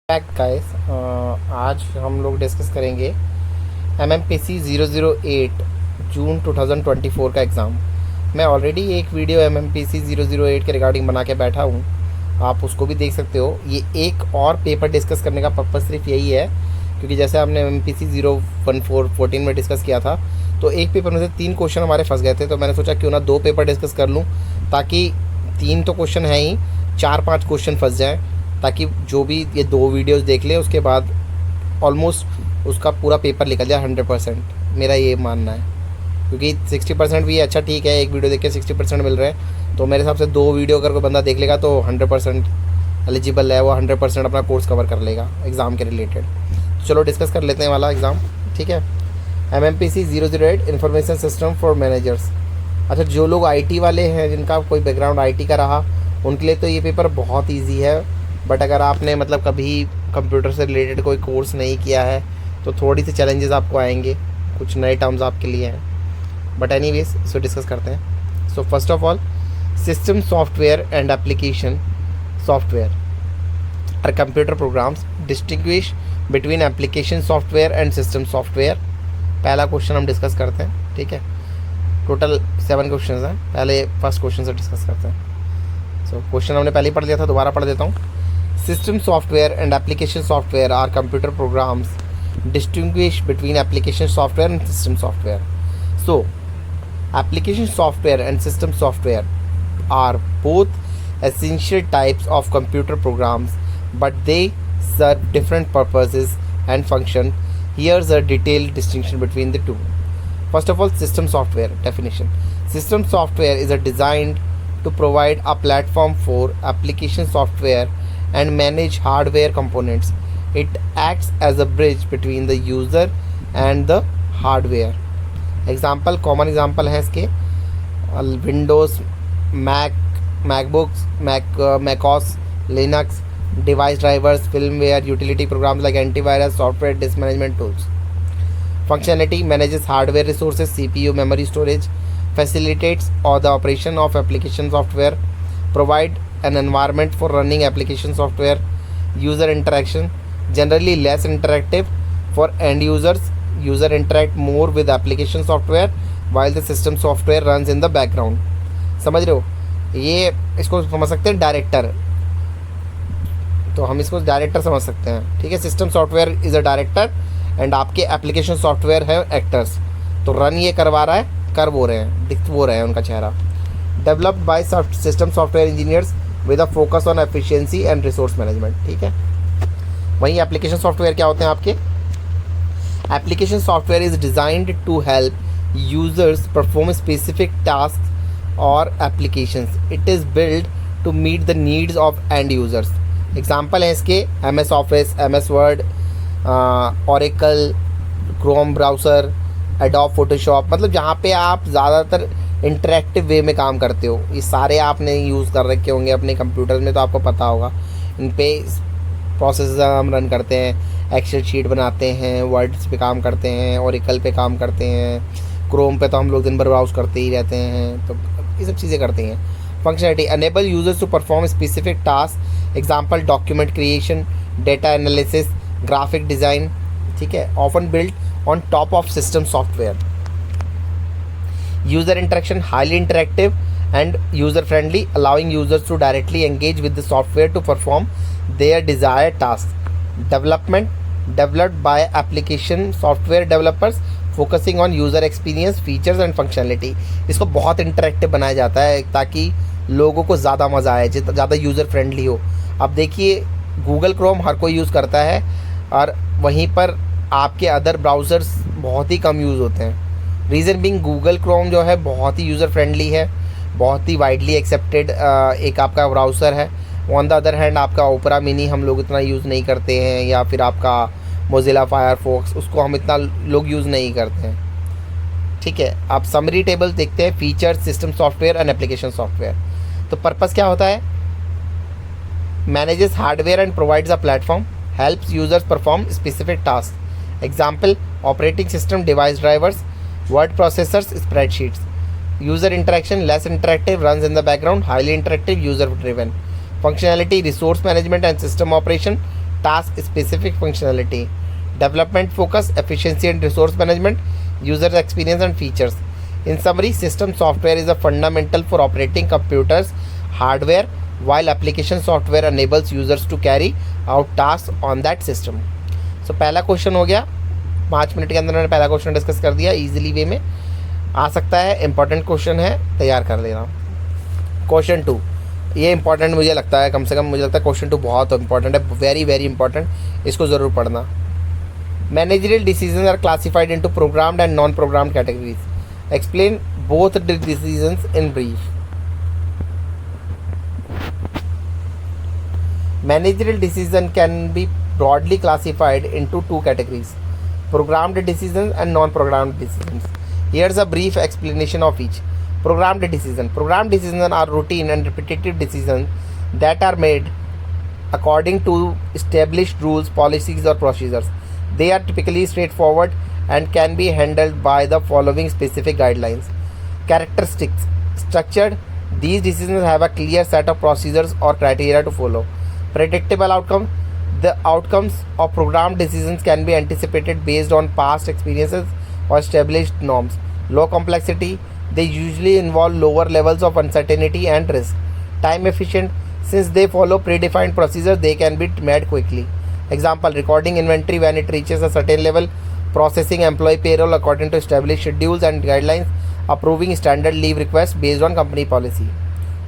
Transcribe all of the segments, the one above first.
Back guys, आज हम लोग डिस्कस करेंगे MMPC 008 जून 2024 का एग्ज़ाम। मैं ऑलरेडी एक वीडियो MMPC 008 के रिगार्डिंग बना के बैठा हूँ, आप उसको भी देख सकते हो। ये एक और पेपर डिस्कस करने का पर्पज़ सिर्फ यही है, क्योंकि जैसे हमने MMPC 014 में डिस्कस किया था, तो एक पेपर में से 3 क्वेश्चन हमारे फंस गए थे। तो मैंने सोचा क्यों ना 2 पेपर डिस्कस कर लूँ, ताकि 3 तो क्वेश्चन हैं ही, 4-5 क्वेश्चन फंस जाएँ, ताकि जो भी ये 2 वीडियोस देख ले उसके बाद ऑलमोस्ट उसका पूरा पेपर निकल जाए 100%। मेरा ये मानना है, क्योंकि 60% भी अच्छा ठीक है, एक वीडियो देख के 60% मिल रहा है, तो मेरे हिसाब से 2 वीडियो अगर कोई बंदा देख लेगा तो 100% एलिजिबल है, वो 100% अपना कोर्स कवर कर लेगा एग्ज़ाम के रिलेटेड। तो चलो डिस्कस कर लेते हैं वाला एग्ज़ाम, ठीक है। MMPC 008 information system for managers. अच्छा, जो लोग IT वाले हैं, जिनका कोई बैकग्राउंड IT का रहा, उनके लिए तो ये पेपर बहुत ईजी है। बट अगर आपने मतलब कभी कंप्यूटर से रिलेटेड कोई कोर्स नहीं किया है तो थोड़ी सी चैलेंजेस आपको आएंगे, कुछ नए टर्म्स आपके लिए हैं। बट एनीवेज, इसको डिस्कस करते हैं। So first of all, system software and application software are computer programs. Distinguish between application software and system software. पहला क्वेश्चन हम डिस्कस करते हैं, ठीक है। टोटल 7 क्वेश्चन हैं, पहले फर्स्ट क्वेश्चन से डिस्कस करते हैं। सो क्वेश्चन हमने पहले पढ़ लिया था, दोबारा पढ़ देता हूँ। System software and application software are computer programs. Distinguish between application software and system software. So, application software and system software are both essential types of computer programs, but they serve different purposes and function. Here's a detailed distinction between the two. First of all, system software definition. System software is designed to provide a platform for application software and manage hardware components. It acts as a bridge between the user and the hardware. Example, common example है इसके Windows, MacBooks, MacOS, Linux, device drivers, firmware, utility programs like antivirus, software, disk management tools. Functionality manages hardware resources, CPU, memory storage, facilitates all the operation of application software, provide an environment for running application software. User interaction generally less interactive for end users. User interact more with application software while the system software runs in the background. समझ रहे हो? ये इसको समझ सकते हैं director, तो हम इसको डायरेक्टर समझ सकते हैं, ठीक है। System software is a director and आपके एप्लीकेशन सॉफ्टवेयर है एक्टर्स। तो रन ये करवा रहा है, कर वो रहे हैं, दिख वो रहे हैं उनका चेहरा। Developed by system software engineers with a focus on efficiency and resource management, ठीक है। वहीं एप्लीकेशन सॉफ्टवेयर क्या होते हैं आपके? Application software is designed to help users perform specific task और applications. It is build to meet the needs of end users. Example है इसके MS office, MS word, Oracle, Chrome browser, Adobe Photoshop. मतलब जहाँ पे आप ज़्यादातर interactive वे में काम करते हो, ये सारे आपने यूज़ कर रखे होंगे अपने कंप्यूटर में, तो आपको पता होगा। इन पे प्रोसेस हम रन करते हैं, एक्सेल शीट बनाते हैं, वर्ड्स पे काम करते हैं, ओरेकल पे काम करते हैं, क्रोम पे तो हम लोग दिन भर ब्राउज करते ही रहते हैं, तो ये सब चीज़ें करते हैं। Functionality enable users to perform specific task. Example, document creation, data analysis, graphic design, ठीक है। Often built on top of system software. User interaction highly interactive and user friendly, allowing users to directly engage with the software to perform their desired tasks. Development developed by application software developers focusing on user experience, features and functionality. इसको बहुत interactive बनाया जाता है ताकि लोगों को ज़्यादा मज़ा आए, ज़्यादा यूज़र फ्रेंडली हो। अब देखिए, गूगल क्रोम हर कोई यूज़ करता है और वहीं पर आपके अदर ब्राउज़र्स बहुत ही कम यूज़ होते हैं। रीज़न बिंग, गूगल क्रोम जो है बहुत ही यूज़र फ्रेंडली है, बहुत ही वाइडली एक्सेप्टेड एक आपका ब्राउज़र है। ऑन द अदर हैंड आपका ओपेरा मिनी हम लोग इतना यूज़ नहीं करते हैं, या फिर आपका मोज़िला फायरफॉक्स, उसको हम इतना लोग यूज़ नहीं करते हैं, ठीक है। आप समरी टेबल देखते हैं, feature, system software and application software. तो पर्पज़ क्या होता है? Manages hardware and provides a platform, helps users perform specific task. Example, operating system, device drivers, word processors, spreadsheets. User interaction less interactive, runs in the background, highly interactive, user driven. Functionality, resource management and system operation, task specific functionality, development focus, efficiency and resource management, user experience and features. In summary, system software is a fundamental for operating computers hardware, while application software enables users to carry out tasks on that system. So पहला question हो गया, 5 minute के अंदर मैंने पहला question discuss कर दिया, easily वे में आ सकता है, इंपॉर्टेंट क्वेश्चन है, तैयार कर लेना. क्वेश्चन 2, ये इंपॉर्टेंट मुझे लगता है, कम से कम मुझे लगता है क्वेश्चन 2 बहुत इंपॉर्टेंट है, वेरी वेरी इंपॉर्टेंट, इसको ज़रूर पढ़ना. Managerial decision are classified into programmed and non programmed categories. Explain both the decisions in brief. Managerial decision can be broadly classified into 2 categories: programmed decisions and non-programmed decisions. Here's a brief explanation of each. Programmed decision. Programmed decisions are routine and repetitive decisions that are made according to established rules, policies, or procedures. They are typically straightforward and can be handled by the following specific guidelines. Characteristics. Structured. These decisions have a clear set of procedures or criteria to follow. Predictable outcome. The outcomes of programmed decisions can be anticipated based on past experiences or established norms. Low complexity. They usually involve lower levels of uncertainty and risk. Time efficient. Since they follow predefined procedures, they can be made quickly. Example: recording inventory when it reaches a certain level, processing employee payroll according to established schedules and guidelines, approving standard leave requests based on company policy.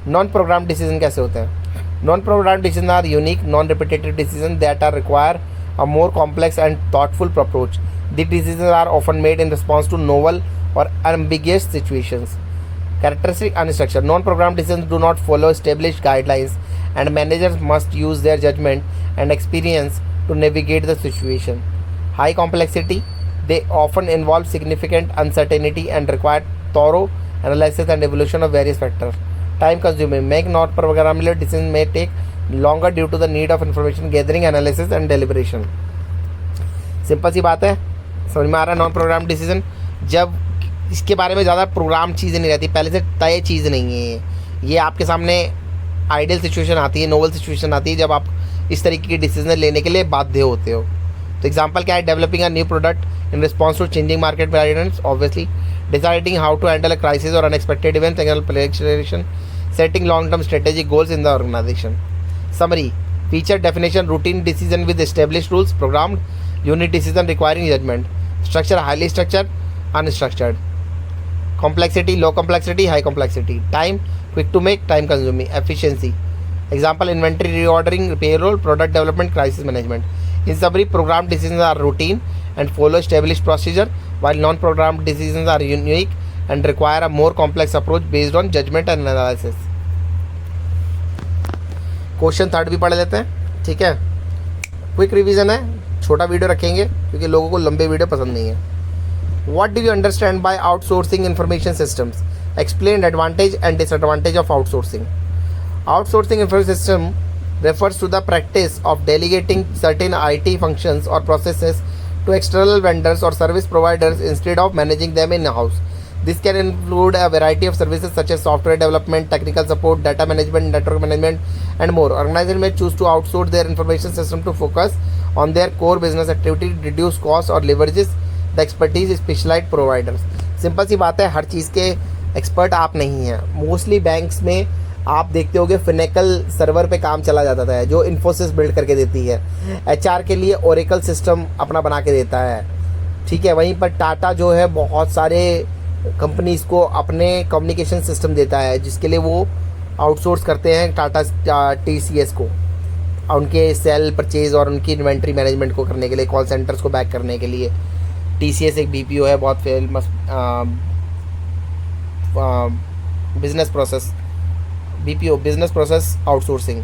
Non-programmed decision कैसे होते हैं? Non-programmed decisions are unique, non-repetitive decisions that are require a more complex and thoughtful approach. These decisions are often made in response to novel or ambiguous situations. Characteristic unstructured. Non-programmed decisions do not follow established guidelines, and managers must use their judgment and experience to navigate the situation. High complexity. They often involve significant uncertainty and require thorough analysis and evaluation of various factors. Time consuming. Make not programmable decisions may take longer due to the need of information gathering, analysis and deliberation. Simple सी बात है, समझ में आ रहा है. Non programme decision, जब इसके बारे में ज़्यादा प्रोग्राम चीज़ें नहीं रहती, पहले से तय चीज़ नहीं है ये आपके सामने आइडियल सिचुएशन आती है, नोवल सिचुएशन आती है, जब आप इस तरीके के डिसीजन लेने के लिए बाध्य होते हो. तो एग्जांपल क्या है? Developing a new product in response to changing market guidance, obviously. Deciding how to handle a crisis और अनएक्सपेक्टेड इवेंट्स, प्लेक्शन. Setting long term strategic goals in the organisation. Summary. Feature definition. Routine decision with established rules. Programmed. Unit decision requiring judgement. Structure. Highly structured, unstructured. complexity, low complexity, high complexity. Time, quick to make, time consuming. Efficiency. Example: inventory reordering, payroll, product development, crisis management. In summary, programmed decisions are routine and follow established procedure, while non-programmed decisions are unique and require a more complex approach based on judgment and analysis. Question 3 भी पढ़ लेते हैं, ठीक है. Quick revision है, छोटा video रखेंगे क्योंकि लोगों को लंबे वीडियो पसंद नहीं है. What do you understand by outsourcing information systems? Explain advantage and disadvantage of outsourcing. Outsourcing information system refers to the practice of delegating certain IT functions or processes to external vendors or service providers instead of managing them in-house. This can include a variety of services such as software development, technical support, data management, network management, and more. Organizations may choose to outsource their information system to focus on their core business activity, reduce costs, or leverages the expertise specialised providers. Simple सी बात है, हर चीज़ के expert आप नहीं हैं. Mostly banks में आप देखते होगे फिनेकल सर्वर पे काम चला जाता था, जो इन्फोसिस बिल्ड करके देती है. एचआर के लिए ओरेकल सिस्टम अपना बना के देता है, ठीक है. वहीं पर टाटा जो है बहुत सारे कंपनीज़ को अपने कम्युनिकेशन सिस्टम देता है, जिसके लिए वो आउटसोर्स करते हैं टाटा TCS को, उनके सेल परचेज और उनकी इन्वेंट्री मैनेजमेंट को करने के लिए, कॉल सेंटर्स को बैक करने के लिए. TCS एक BPO है, बहुत famous business process, BPO business process outsourcing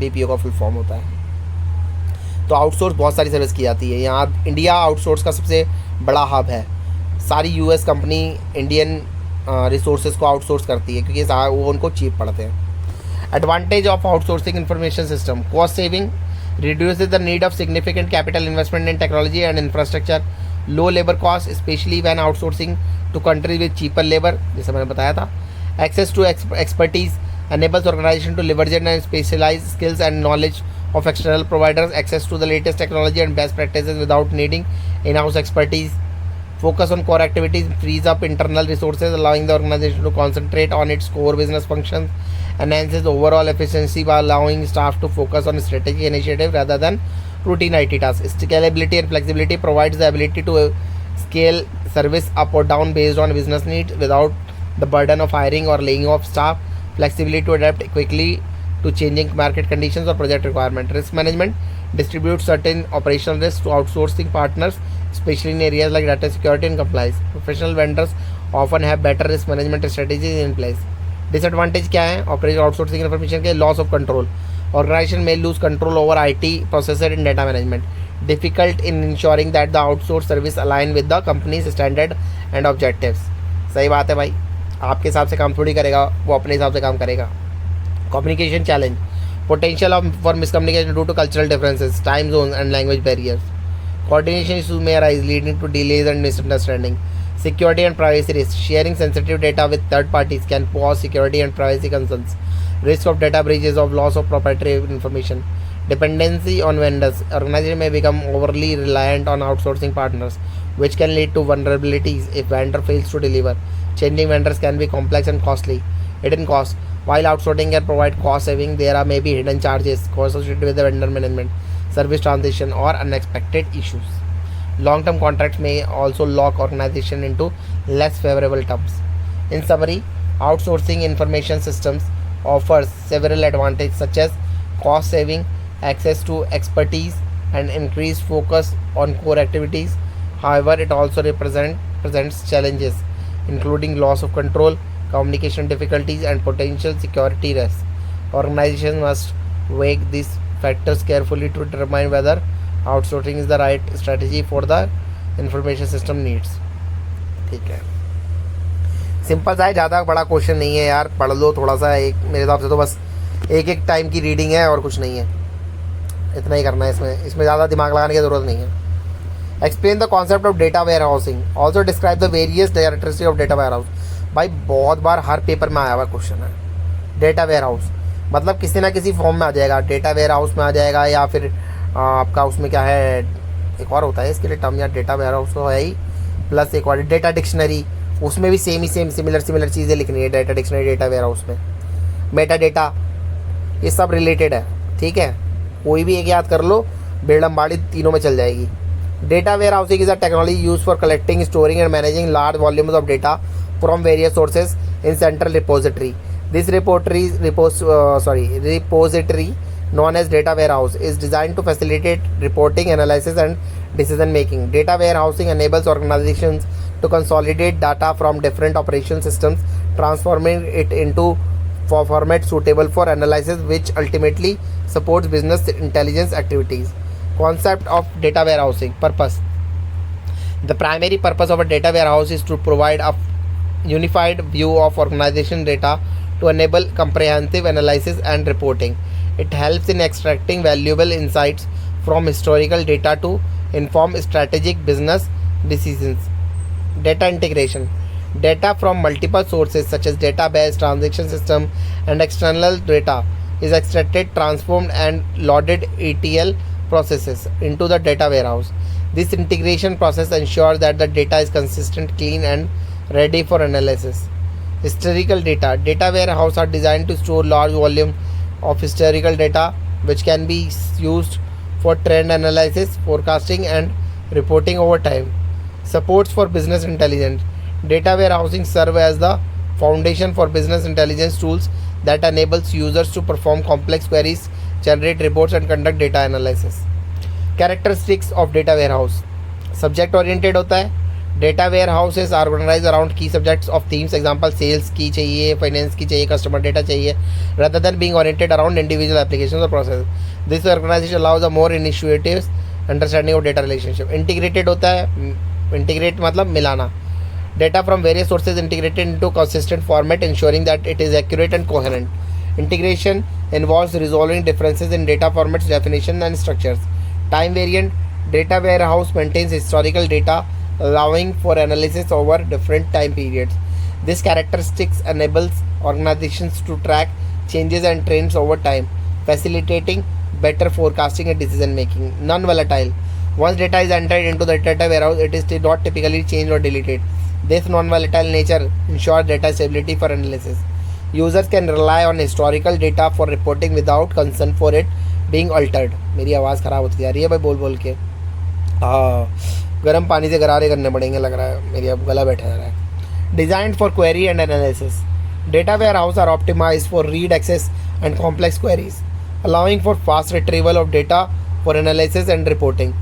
BPO का फुल फॉर्म होता है. तो आउटसोर्स बहुत सारी सर्विस की जाती है. यहाँ इंडिया आउटसोर्स का सबसे बड़ा हब है. सारी US कंपनी इंडियन रिसोर्सेज को आउटसोर्स करती है क्योंकि वो उनको चीप पड़ते हैं. Advantage of outsourcing information system: cost saving, reduces the need of significant capital investment in technology and infrastructure. Low labor cost, especially when outsourcing to countries with cheaper labor, जैसे मैंने बताया था. Access to expertise enables organization to leverage and specialize skills and knowledge of external providers, access to the latest technology and best practices without needing in-house expertise. Focus on core activities frees up internal resources, allowing the organization to concentrate on its core business functions, enhances overall efficiency by allowing staff to focus on strategic initiative rather than routine IT tasks. Scalability and flexibility provides the ability to scale service up or down based on business needs without the burden of hiring or laying off staff. Flexibility to adapt quickly to changing market conditions or project requirement. Risk management distributes certain operational risks to outsourcing partners, especially in areas like data security and compliance. Professional vendors often have better risk management strategies in place. Disadvantage क्या है operation outsourcing information के? Loss of control. Organization may lose control over IT processor and data management. Difficult in ensuring that the outsourced service align with the company's standard and objectives. सही बात है भाई, आपके हिसाब से काम थोड़ी करेगा, वो अपने हिसाब से काम करेगा. Communication challenge. Potential for miscommunication due to cultural differences, time zones and language barriers. Coordination issues may arise, leading to delays and misunderstanding. Security and privacy risks. Sharing sensitive data with third parties can pose security and privacy concerns. Risk of data breaches, of loss of proprietary information. Dependency on vendors. Organization may become overly reliant on outsourcing partners, which can lead to vulnerabilities if vendor fails to deliver. Changing vendors can be complex and costly. Hidden costs. While outsourcing can provide cost saving, there are maybe hidden charges associated with the vendor management, service transition, or unexpected issues. Long-term contracts may also lock organization into less favorable terms. In summary, outsourcing information systems offers several advantages such as cost saving, access to expertise, and increased focus on core activities. However, it also presents challenges, including loss of control, communication difficulties, and potential security risks. Organizations must weigh these factors carefully to determine whether outsourcing is the right strategy for the information system needs. ठीक है, simple सा है, ज़्यादा बड़ा question नहीं है यार, पढ़ लो थोड़ा सा. एक मेरे हिसाब से तो बस एक टाइम की रीडिंग है और कुछ नहीं है, इतना ही करना है. इसमें ज़्यादा दिमाग लगाने की ज़रूरत नहीं है. Explain the concept of data warehousing. Also describe the various characteristic of data warehouse. भाई बहुत बार हर पेपर में आया हुआ क्वेश्चन है. डेटा वेयर हाउस मतलब किसी ना किसी फॉर्म में आ जाएगा, डेटा वेयर हाउस में आ जाएगा, या फिर आपका उसमें क्या है, एक और होता है इसके लिए टर्म, या डेटा वेयर हाउस तो है ही, प्लस एक और डेटा डिक्शनरी, उसमें भी सेम सिमिलर चीज़ें लिखनी है. Data dictionary, data warehouse में मेटा डेटा, ये सब रिलेटेड है. ठीक है, कोई भी एक याद कर लो, बेड़मबाड़ी तीनों में चल जाएगी. Data warehousing is a technology use for collecting, storing and managing large volumes of data from various sources in central repository. This repository known as data warehouse is designed to facilitate reporting, analysis, and decision making. Data warehousing enables organizations to consolidate data from different operation systems, transforming it into format suitable for analysis, which ultimately supports business intelligence activities. Concept of data warehousing. Purpose. The primary purpose of a data warehouse is to provide a unified view of organization data to enable comprehensive analysis and reporting. It helps in extracting valuable insights from historical data to inform strategic business decisions. Data integration. Data from multiple sources such as database, transaction system, and external data is extracted, transformed, and loaded ETL processes into the data warehouse. This integration process ensures that the data is consistent, clean, and ready for analysis. Historical data. Data warehouse are designed to store large volume of historical data which can be used for trend analysis, forecasting, and reporting over time. Supports for business intelligence. Data warehousing serve as the foundation for business intelligence tools that enables users to perform complex queries, generate reports, and conduct data analysis. Characteristics of data warehouse. Subject oriented होता है. Data warehouse is organise around key subjects of themes. Example sales की चाहिए, finance की चाहिए, customer data चाहिए, rather than being oriented around individual applications or processes. This organization allows a more intuitive understanding of data relationship. Integrated होता है, integrate मतलब मिलाना. Data from various sources integrated into consistent format, ensuring that it is accurate and coherent. Integration involves resolving differences in data formats, definition, and structures. Time variant. Data warehouse maintains historical data, allowing for analysis over different time periods. This characteristics enables organizations to track changes and trends over time, facilitating better forecasting and decision making. Non-volatile. Once data is entered into the data warehouse, it is not typically changed or deleted. This non-volatile nature ensures data stability for analysis. Users can rely on historical data for reporting without concern for it being altered. मेरी आवाज़ ख़राब होती जा रही है भाई बोल बोल के. हाँ, गर्म पानी से गरारे करने पड़ेंगे लग रहा है, मेरी अब गला बैठा जा रहा है. Designed for query and analysis. Data warehouse are optimized for read access and complex queries, allowing for fast retrieval of data for analysis and reporting.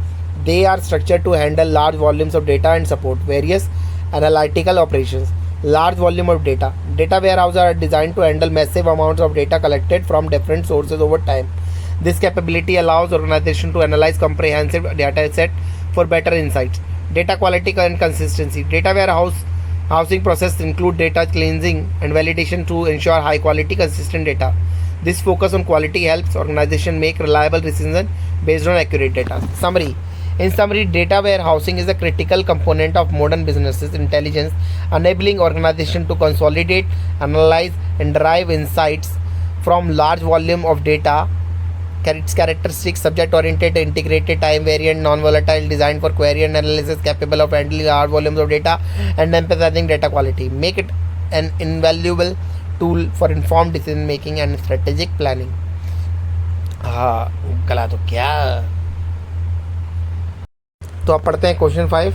They are structured to handle large volumes of data and support various analytical operations. Large volume of data. Data warehouses are designed to handle massive amounts of data collected from different sources over time. This capability allows organizations to analyze comprehensive data set for better insights. Data quality and consistency. Data warehousing process include data cleansing and validation to ensure high quality consistent data. This focus on quality helps organizations make reliable decisions based on accurate data. Summary. In summary, data warehousing is a critical component of modern businesses intelligence, enabling organizations to consolidate, analyze, and derive insights from large volume of data. Its characteristics: subject-oriented, integrated, time-variant, non-volatile, designed for query and analysis, capable of handling large volumes of data, and emphasizing data quality, make it an invaluable tool for informed decision making and strategic planning. हाँ, गला तो क्या. तो अब पढ़ते हैं question 5.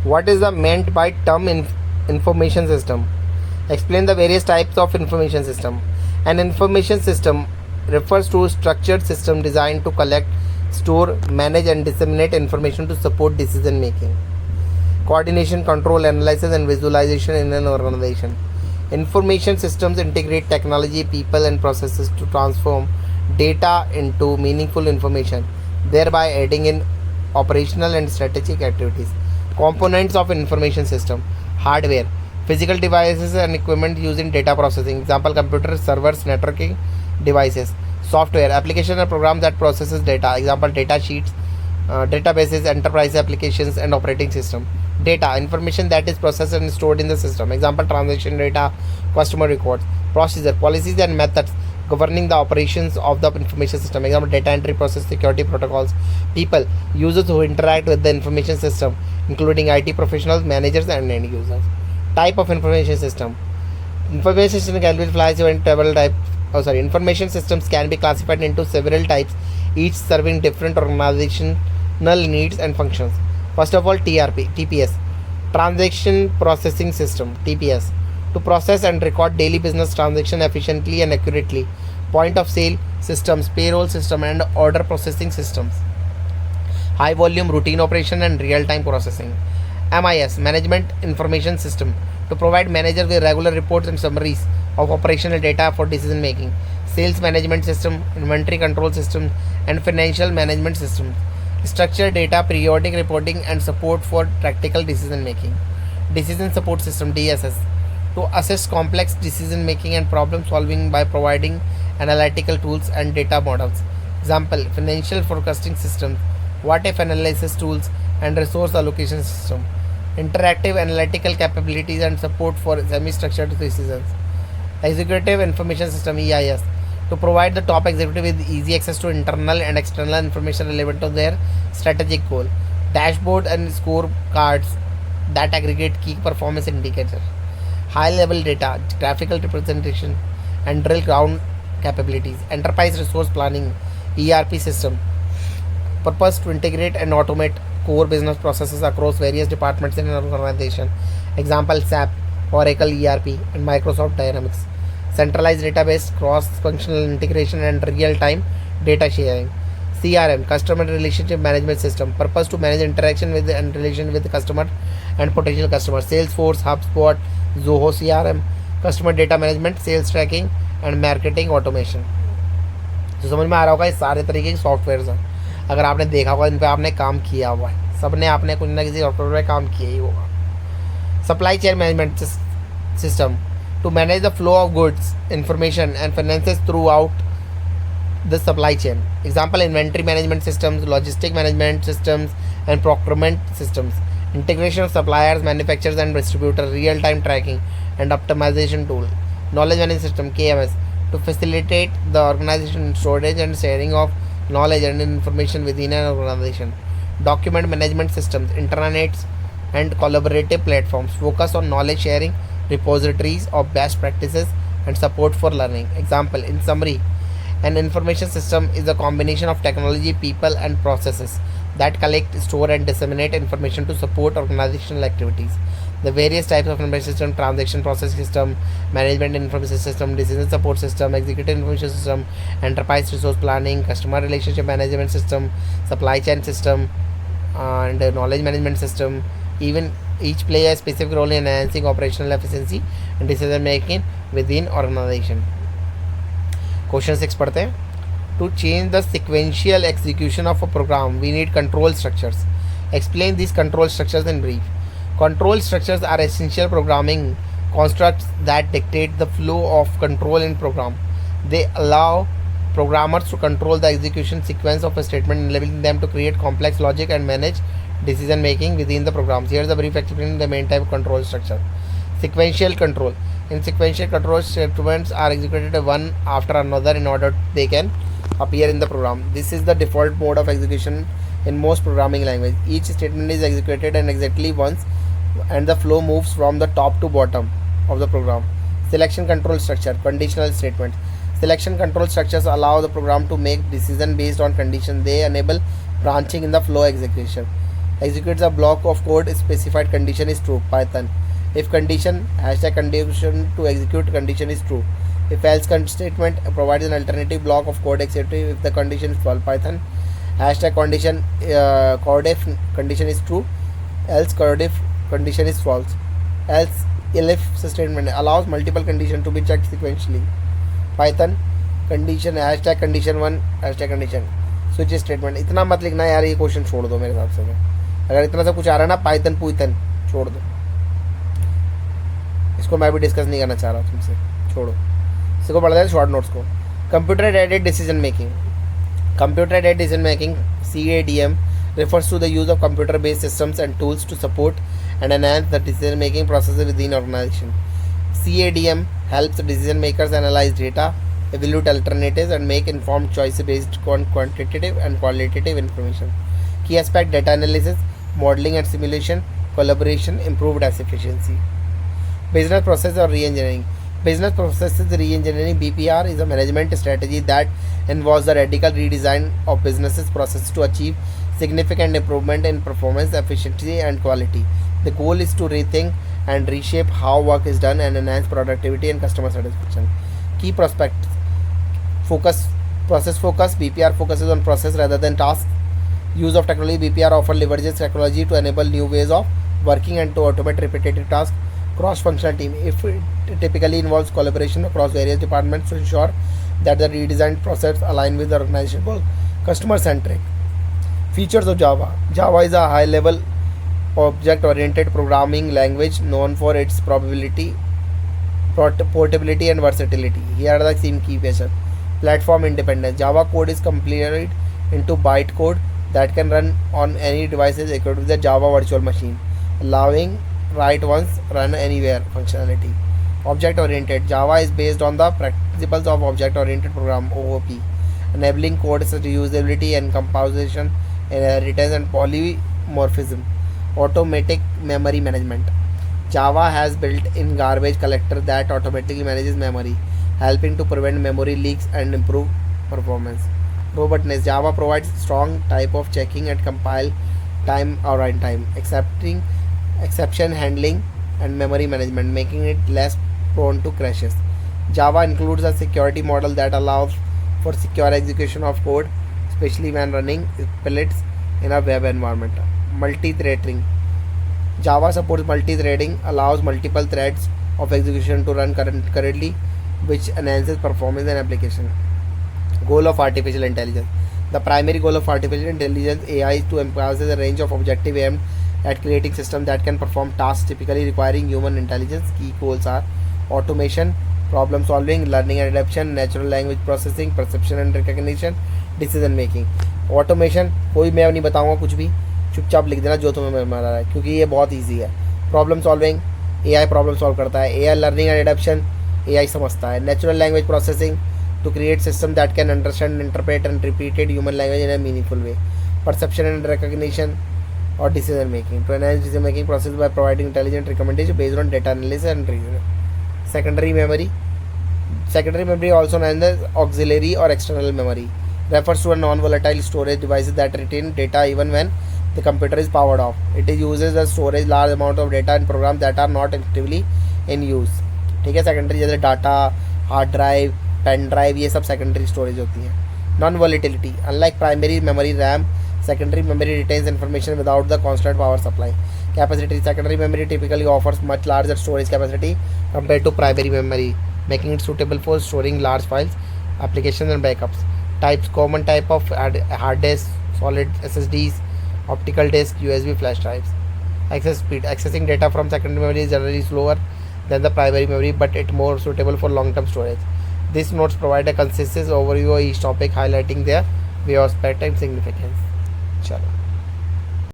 What is the meant by term information system? Explain the various types of information system. An information system refers to a structured system designed to collect, store, manage and disseminate information to support decision making, coordination, control, analysis and visualization in an organization. Information systems integrate technology, people and processes to transform data into meaningful information, thereby aiding in operational and strategic activities. Components of information system. Hardware, physical devices and equipment used in data processing. Example, computers, servers, networking devices. Software, application and program that processes data. Example, data sheets, databases, enterprise applications and operating system. Data, information that is processed and stored in the system. Example, transaction data, customer records. Procedure, policies and methods governing the operations of the information system. Example, data entry process, security protocols. People, users who interact with the information system, including IT professionals, managers and end users. Type of information system. Information system can be classified into several types. Information systems can be classified into several types, each serving different organizational needs and functions. First of all, TPS, Transaction Processing System, TPS, to process and record daily business transactions efficiently and accurately. Point of sale systems, payroll system and order processing systems. High volume routine operation and real time processing. MIS, Management Information System, to provide managers with regular reports and summaries of operational data for decision making. Sales Management System, Inventory Control System and Financial Management System. Structured data, periodic reporting and support for practical decision making. Decision Support System, DSS, to assist complex decision making and problem solving by providing analytical tools and data models. Example, Financial Forecasting Systems, what if analysis tools and resource allocation system. Interactive analytical capabilities and support for semi-structured decisions. Executive Information System, EIS, to provide the top executive with easy access to internal and external information relevant to their strategic goal. Dashboard and scorecards that aggregate key performance indicators. High-level data, graphical representation and drill down capabilities. Enterprise Resource Planning, ERP system, purpose to integrate and automate core business processes across various departments in an organization. Example, SAP, Oracle ERP and Microsoft Dynamics. Centralized database, cross-functional integration and real-time data sharing. CRM, Customer Relationship Management System, purpose to manage interaction with and relation with the customer and potential customers. Salesforce, HubSpot, Zoho CRM, customer data management, sales tracking and marketing automation. तो समझ में आ रहा होगा, ये सारे तरीके के software हैं. अगर आपने देखा होगा इन पर आपने काम किया हुआ है, सब ने आपने कुछ ना किसी सॉफ्टवेयर पर काम किया ही होगा. Supply chain management system, to manage the flow of goods, information and finances throughout the supply chain. Example, inventory management systems, logistic management systems and procurement systems. Integration of suppliers, manufacturers and distributors, real-time tracking and optimization tool. Knowledge management system, KMS, to facilitate the organization, storage and sharing of knowledge and information within an organization. Document management systems, intranets, and collaborative platforms focus on knowledge sharing, repositories of best practices, and support for learning. Example, in summary, an information system is a combination of technology, people, and processes that collect, store, and disseminate information to support organizational activities. The various types of information system: transaction processing system, management information system, decision support system, executive information system, enterprise resource planning, customer relationship management system, supply chain system, and knowledge management system. Even each play a specific role in enhancing operational efficiency and decision making within organization. Question 6 पढ़ते हैं. To change the sequential execution of a program, we need control structures. Explain these control structures in brief. Control structures are essential programming constructs that dictate the flow of control in program. They allow programmers to control the execution sequence of a statement, enabling them to create complex logic and manage decision making within the programs. Here's a brief explanation of the main type of control structure. Sequential control. In sequential control, statements are executed one after another in order they can appear in the program. This is the default mode of execution in most programming language. Each statement is executed and exactly once, and the flow moves from the top to bottom of the program. Selection control structure. Conditional statements. Selection control structures allow the program to make decision based on condition. They enable branching in the flow execution. Executes a block of code if specified condition is true. Python. If condition condition to execute condition is true. If else statement provides an alternative block of code except if the condition is false. Python. Condition code if condition is true, else code if condition is false. Else if statement allows multiple condition to be checked sequentially. Python. Condition condition 1 condition switch statement. इतना मत लिखना यार, ये question छोड़ दो मेरे हिसाब से. अगर इतना सब कुछ आ रहा है ना, पाइथन छोड़ दो. इसको मैं भी डिस्कस नहीं करना चाह रहा तुमसे, छोड़ो. इसको पढ़ते हैं शॉर्ट नोट्स को. Computer aided decision making. Computer aided decision making CADM refers to the use of computer based systems and tools to support and enhance the decision making processes within organization. CADM helps decision makers analyze data, evaluate alternatives, and make informed choices based on quantitative and qualitative information. Key aspect: data analysis, modeling and simulation, collaboration, improved efficiency. Business process or re-engineering. Business processes re-engineering (BPR) is a management strategy that involves the radical redesign of businesses processes to achieve significant improvement in performance, efficiency, and quality. The goal is to rethink and reshape how work is done and enhance productivity and customer satisfaction. Key prospects: focus, process focus. BPR focuses on process rather than tasks. Use of technology. BPR often leverages technology to enable new ways of working and to automate repetitive tasks. Cross-functional team. It typically involves collaboration across various departments to ensure that the redesigned process align with the organization goal. Customer-centric. Features of Java. Java is a high-level object-oriented programming language known for its portability and versatility. Here are the same key features. Platform independence. Java code is compiled into bytecode that can run on any devices equipped with the Java virtual machine, allowing write once, run anywhere functionality. Object oriented. Java is based on the principles of object oriented program (OOP), enabling code such as usability and composition, inheritance, and polymorphism. Automatic memory management. Java has built-in garbage collector that automatically manages memory, helping to prevent memory leaks and improve performance. Robustness. Java provides strong type of checking and compile time or runtime, accepting exception handling and memory management, making it less prone to crashes. Java includes a security model that allows for secure execution of code, especially when running splits in a web environment. Multi-threading. Java supports multi-threading, allows multiple threads of execution to run concurrently, which enhances performance and application. Goal of artificial intelligence. The primary goal of artificial intelligence (AI) is to emphasize a range of objectives aimed at creating systems that can perform tasks typically requiring human intelligence. Key goals are automation, problem solving, learning and adaptation, natural language processing, perception and recognition, decision making. Automation कोई मैं नहीं बताऊंगा कुछ भी, चुपचाप लिख देना जो तुम्हें मिल रहा है, क्योंकि ये बहुत ईजी है. Problem solving, AI problem solve करता है. AI learning and adaptation, AI समझता है. Natural language processing, to create system that can understand, interpret and repeated human language in a meaningful way. Perception and recognition or decision making, to enhance decision making process by providing intelligent recommendation based on data analysis and reasoning. Secondary memory. Secondary memory, also known as auxiliary or external memory, refers to a non-volatile storage devices that retain data even when the computer is powered off. It uses the storage large amount of data and programs that are not actively in use. ठीक है. Secondary जैसे data, hard drive, pen drive, ये सब secondary storage होती है. Non volatility. Unlike primary memory RAM, secondary memory retains information without the constant power supply. Capacity. Secondary memory typically offers much larger storage capacity compared to primary memory, making it suitable for storing large files, applications and backups. Types. Common type of hard disk, solid SSDs, optical disk, USB flash drives. Access speed. Accessing data from secondary memory is generally slower than the primary memory, but it more suitable for long-term storage. These notes provide a consistent overview of each topic, highlighting their way of spectrum significance. चलो.